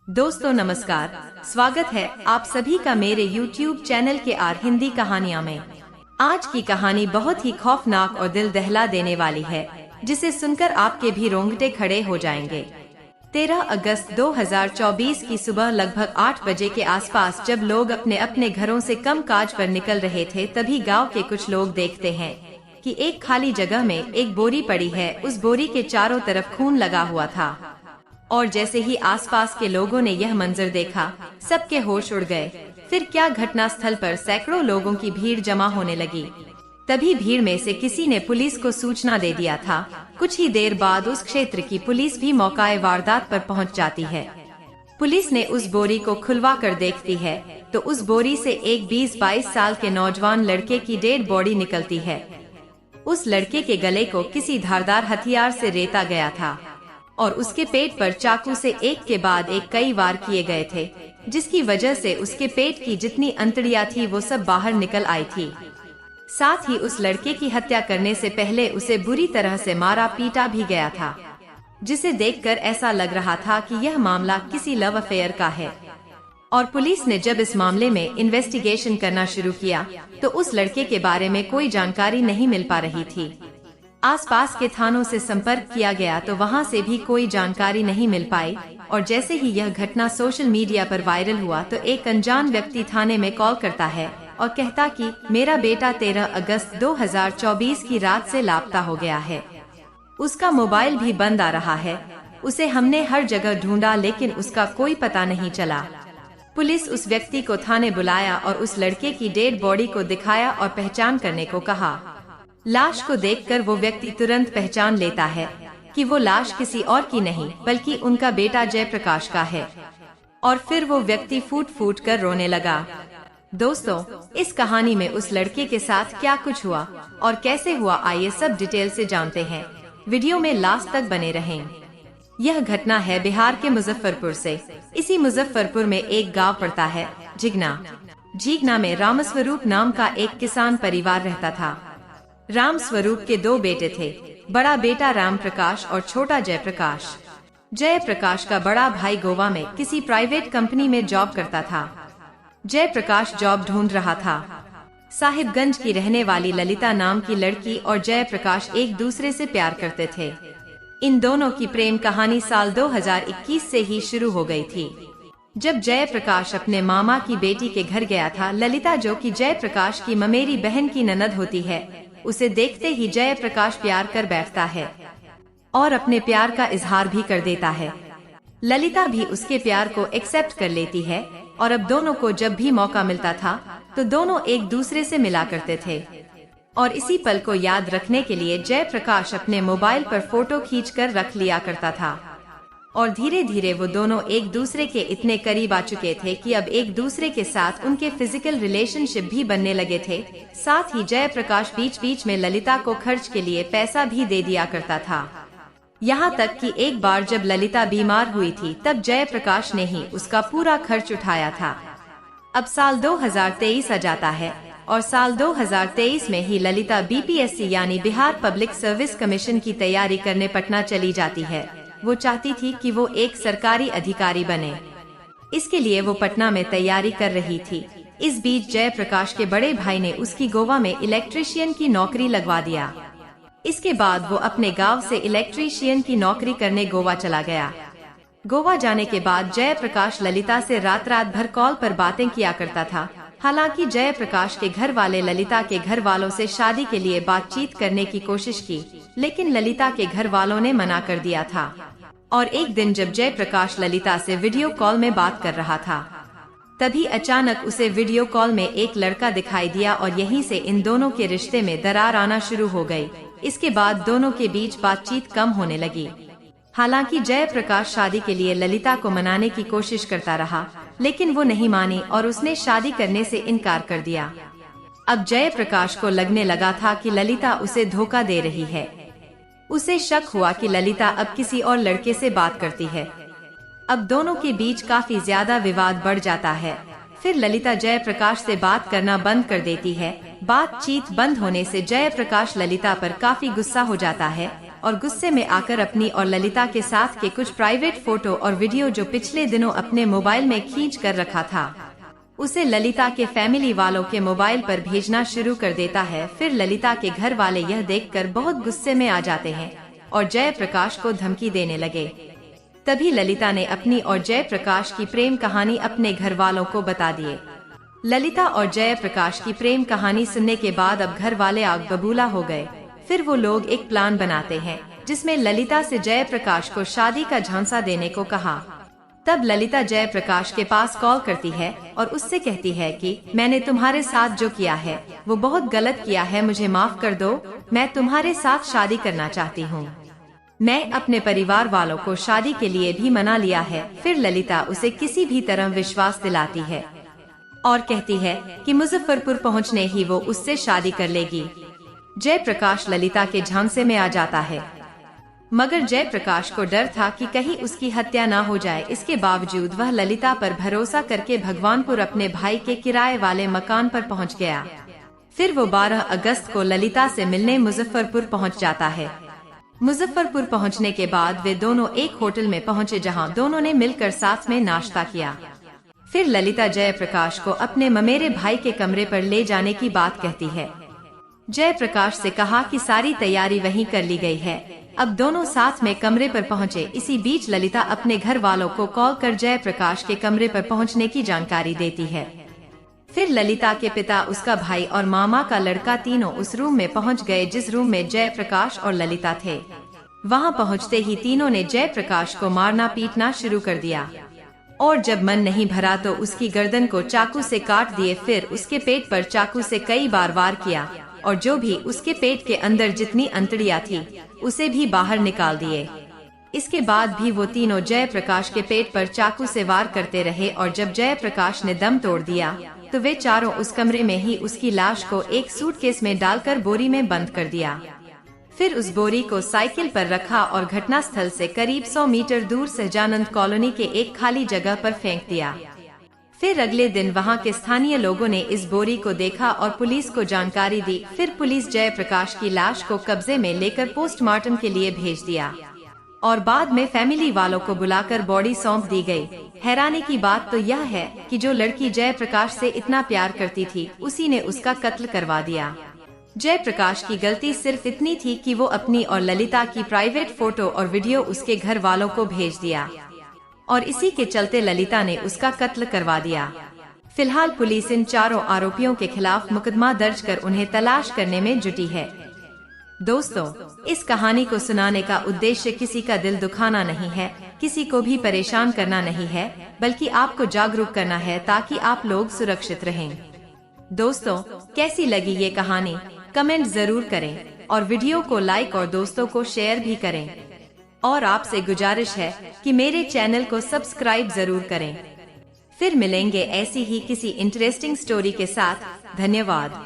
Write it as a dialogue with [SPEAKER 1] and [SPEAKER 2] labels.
[SPEAKER 1] दोस्तों नमस्कार, स्वागत है आप सभी का मेरे YouTube चैनल के आर हिंदी कहानियाँ में। आज की कहानी बहुत ही खौफनाक और दिल दहला देने वाली है, जिसे सुनकर आपके भी रोंगटे खड़े हो जाएंगे। 13 अगस्त 2024 की सुबह लगभग 8 बजे के आसपास जब लोग अपने अपने घरों से काम काज पर निकल रहे थे, तभी गांव के कुछ लोग देखते हैं कि एक खाली जगह में एक बोरी पड़ी है। उस बोरी के चारों तरफ खून लगा हुआ था और जैसे ही आसपास के लोगों ने यह मंजर देखा, सबके होश उड़ गए। फिर क्या घटना स्थल पर सैकड़ों लोगों की भीड़ जमा होने लगी। तभी भीड़ में से किसी ने पुलिस को सूचना दे दिया था। कुछ ही देर बाद उस क्षेत्र की पुलिस भी मौकाए वारदात पर पहुंच जाती है। पुलिस ने उस बोरी को खुलवा कर देखती है तो उस बोरी से एक 20-22 साल के नौजवान लड़के की डेड बॉडी निकलती है। उस लड़के के गले को किसी धारदार हथियार से रेता गया था और उसके पेट पर चाकू से एक के बाद एक कई वार किए गए थे, जिसकी वजह से उसके पेट की जितनी अंतड़ियां थी वो सब बाहर निकल आई थी। साथ ही उस लड़के की हत्या करने से पहले उसे बुरी तरह से मारा पीटा भी गया था, जिसे देखकर ऐसा लग रहा था कि यह मामला किसी लव अफेयर का है। और पुलिस ने जब इस मामले में इन्वेस्टिगेशन करना शुरू किया तो उस लड़के के बारे में कोई जानकारी नहीं मिल पा रही थी। आसपास के थानों से संपर्क किया गया तो वहां से भी कोई जानकारी नहीं मिल पाई। और जैसे ही यह घटना सोशल मीडिया पर वायरल हुआ तो एक अनजान व्यक्ति थाने में कॉल करता है और कहता कि मेरा बेटा 13 अगस्त 2024 की रात से लापता हो गया है। उसका मोबाइल भी बंद आ रहा है। उसे हमने हर जगह ढूंढा लेकिन उसका कोई पता नहीं चला। पुलिस उस व्यक्ति को थाने बुलाया और उस लड़के की डेड बॉडी को दिखाया और पहचान करने को कहा। लाश को देखकर वो व्यक्ति तुरंत पहचान लेता है कि वो लाश किसी और की नहीं बल्कि उनका बेटा जयप्रकाश का है। और फिर वो व्यक्ति फूट फूट कर रोने लगा। दोस्तों, इस कहानी में उस लड़के के साथ क्या कुछ हुआ और कैसे हुआ, आइए सब डिटेल से जानते हैं। वीडियो में लास्ट तक बने रहें। यह घटना है बिहार के मुजफ्फरपुर से। इसी मुजफ्फरपुर में एक गांव पड़ता है जीगना। जीगना में रामस्वरूप नाम का एक किसान परिवार रहता था। राम स्वरूप के 2 बेटे थे, बड़ा बेटा राम प्रकाश और छोटा जयप्रकाश। जयप्रकाश का बड़ा भाई गोवा में किसी प्राइवेट कंपनी में जॉब करता था। जयप्रकाश जॉब ढूंढ रहा था। साहिबगंज की रहने वाली ललिता नाम की लड़की और जयप्रकाश एक दूसरे से प्यार करते थे। इन दोनों की प्रेम कहानी साल 2021 से ही शुरू हो गई थी। जब जयप्रकाश अपने मामा की बेटी के घर गया था, ललिता जो कि जयप्रकाश की ममेरी बहन की ननद होती है, उसे देखते ही जयप्रकाश प्यार कर बैठता है और अपने प्यार का इजहार भी कर देता है। ललिता भी उसके प्यार को एक्सेप्ट कर लेती है और अब दोनों को जब भी मौका मिलता था तो दोनों एक दूसरे से मिला करते थे। और इसी पल को याद रखने के लिए जयप्रकाश अपने मोबाइल पर फोटो खींचकर रख लिया करता था। और धीरे धीरे वो दोनों एक दूसरे के इतने करीब आ चुके थे कि अब एक दूसरे के साथ उनके फिजिकल रिलेशनशिप भी बनने लगे थे। साथ ही जयप्रकाश बीच बीच में ललिता को खर्च के लिए पैसा भी दे दिया करता था। यहाँ तक कि एक बार जब ललिता बीमार हुई थी तब जयप्रकाश ने ही उसका पूरा खर्च उठाया था। अब साल 2023 आ जाता है और साल 2023 में ही ललिता बीपीएससी यानी बिहार पब्लिक सर्विस कमीशन की तैयारी करने पटना चली जाती है। वो चाहती थी कि वो एक सरकारी अधिकारी बने। इसके लिए वो पटना में तैयारी कर रही थी। इस बीच जयप्रकाश के बड़े भाई ने उसकी गोवा में इलेक्ट्रीशियन की नौकरी लगवा दिया। इसके बाद वो अपने गांव से इलेक्ट्रीशियन की नौकरी करने गोवा चला गया। गोवा जाने के बाद जयप्रकाश ललिता से रात रात भर कॉल पर बातें किया करता था। हालांकि जयप्रकाश के घर वाले ललिता के घर वालों से शादी के लिए बातचीत करने की कोशिश की, लेकिन ललिता के घर वालों ने मना कर दिया था। और एक दिन जब जयप्रकाश ललिता से वीडियो कॉल में बात कर रहा था, तभी अचानक उसे वीडियो कॉल में एक लड़का दिखाई दिया और यहीं से इन दोनों के रिश्ते में दरार आना शुरू हो गई। इसके बाद दोनों के बीच बातचीत कम होने लगी। हालांकि जयप्रकाश शादी के लिए ललिता को मनाने की कोशिश करता रहा, लेकिन वो नहीं मानी और उसने शादी करने से इनकार कर दिया। अब जयप्रकाश को लगने लगा था कि ललिता उसे धोखा दे रही है। उसे शक हुआ कि ललिता अब किसी और लड़के से बात करती है। अब दोनों के बीच काफी ज्यादा विवाद बढ़ जाता है। फिर ललिता जयप्रकाश से बात करना बंद कर देती है। बातचीत बंद होने से जयप्रकाश ललिता पर काफी गुस्सा हो जाता है और गुस्से में आकर अपनी और ललिता के साथ के कुछ प्राइवेट फोटो और वीडियो जो पिछले दिनों अपने मोबाइल में खींच कर रखा था उसे ललिता के फैमिली वालों के मोबाइल पर भेजना शुरू कर देता है। फिर ललिता के घर वाले यह देखकर बहुत गुस्से में आ जाते हैं और जयप्रकाश को धमकी देने लगे। तभी ललिता ने अपनी और जयप्रकाश की प्रेम कहानी अपने घर वालों को बता दिए। ललिता और जयप्रकाश की प्रेम कहानी सुनने के बाद अब घर वाले आग बबूला हो गए। फिर वो लोग एक प्लान बनाते हैं जिसमें ललिता से जयप्रकाश को शादी का झांसा देने को कहा। तब ललिता जयप्रकाश के पास कॉल करती है और उससे कहती है कि मैंने तुम्हारे साथ जो किया है वो बहुत गलत किया है, मुझे माफ कर दो, मैं तुम्हारे साथ शादी करना चाहती हूँ। मैं अपने परिवार वालों को शादी के लिए भी मना लिया है। फिर ललिता उसे किसी भी तरह विश्वास दिलाती है और कहती है कि मुजफ्फरपुर पहुँचने ही वो उससे शादी कर लेगी। जयप्रकाश ललिता के झांसे में आ जाता है, मगर जयप्रकाश को डर था कि कहीं उसकी हत्या ना हो जाए। इसके बावजूद वह ललिता पर भरोसा करके भगवानपुर अपने भाई के किराए वाले मकान पर पहुंच गया। फिर वो 12 अगस्त को ललिता से मिलने मुजफ्फरपुर पहुंच जाता है। मुजफ्फरपुर पहुंचने के बाद वे दोनों एक होटल में पहुंचे जहां दोनों ने मिलकर साथ में नाश्ता किया। फिर ललिता जयप्रकाश को अपने ममेरे भाई के कमरे पर ले जाने की बात कहती है। जयप्रकाश से कहा कि सारी तैयारी वहीं कर ली गई है। अब दोनों साथ में कमरे पर पहुंचे। इसी बीच ललिता अपने घर वालों को कॉल कर जयप्रकाश के कमरे पर पहुंचने की जानकारी देती है। फिर ललिता के पिता, उसका भाई और मामा का लड़का तीनों उस रूम में पहुंच गए जिस रूम में जयप्रकाश और ललिता थे। वहां पहुंचते ही तीनों ने जयप्रकाश को मारना पीटना शुरू कर दिया और जब मन नहीं भरा तो उसकी गर्दन को चाकू से काट दिए। फिर उसके पेट पर चाकू से कई बार वार किया और जो भी उसके पेट के अंदर जितनी अंतड़ियां थी उसे भी बाहर निकाल दिए। इसके बाद भी वो तीनों जयप्रकाश के पेट पर चाकू से वार करते रहे और जब जयप्रकाश ने दम तोड़ दिया तो वे चारों उस कमरे में ही उसकी लाश को एक सूटकेस में डालकर बोरी में बंद कर दिया। फिर उस बोरी को साइकिल पर रखा और घटनास्थल से करीब 100 मीटर दूर सहजानंद कॉलोनी के एक खाली जगह पर फेंक दिया। फिर अगले दिन वहां के स्थानीय लोगों ने इस बोरी को देखा और पुलिस को जानकारी दी। फिर पुलिस जयप्रकाश की लाश को कब्जे में लेकर पोस्टमार्टम के लिए भेज दिया और बाद में फैमिली वालों को बुलाकर बॉडी सौंप दी गई। हैरानी की बात तो यह है कि जो लड़की जयप्रकाश से इतना प्यार करती थी उसी ने उसका कत्ल करवा दिया। जयप्रकाश की गलती सिर्फ इतनी थी कि वो अपनी और ललिता की प्राइवेट फोटो और वीडियो उसके घर वालों को भेज दिया और इसी के चलते ललिता ने उसका कत्ल करवा दिया। फिलहाल पुलिस इन चारों आरोपियों के खिलाफ मुकदमा दर्ज कर उन्हें तलाश करने में जुटी है। दोस्तों, इस कहानी को सुनाने का उद्देश्य किसी का दिल दुखाना नहीं है, किसी को भी परेशान करना नहीं है, बल्कि आपको जागरूक करना है ताकि आप लोग सुरक्षित रहें। दोस्तों, कैसी लगी ये कहानी कमेंट जरूर करें और वीडियो को लाइक और दोस्तों को शेयर भी करें। और आपसे गुजारिश है कि मेरे चैनल को सब्सक्राइब जरूर करें। फिर मिलेंगे ऐसी ही किसी इंटरेस्टिंग स्टोरी के साथ। धन्यवाद।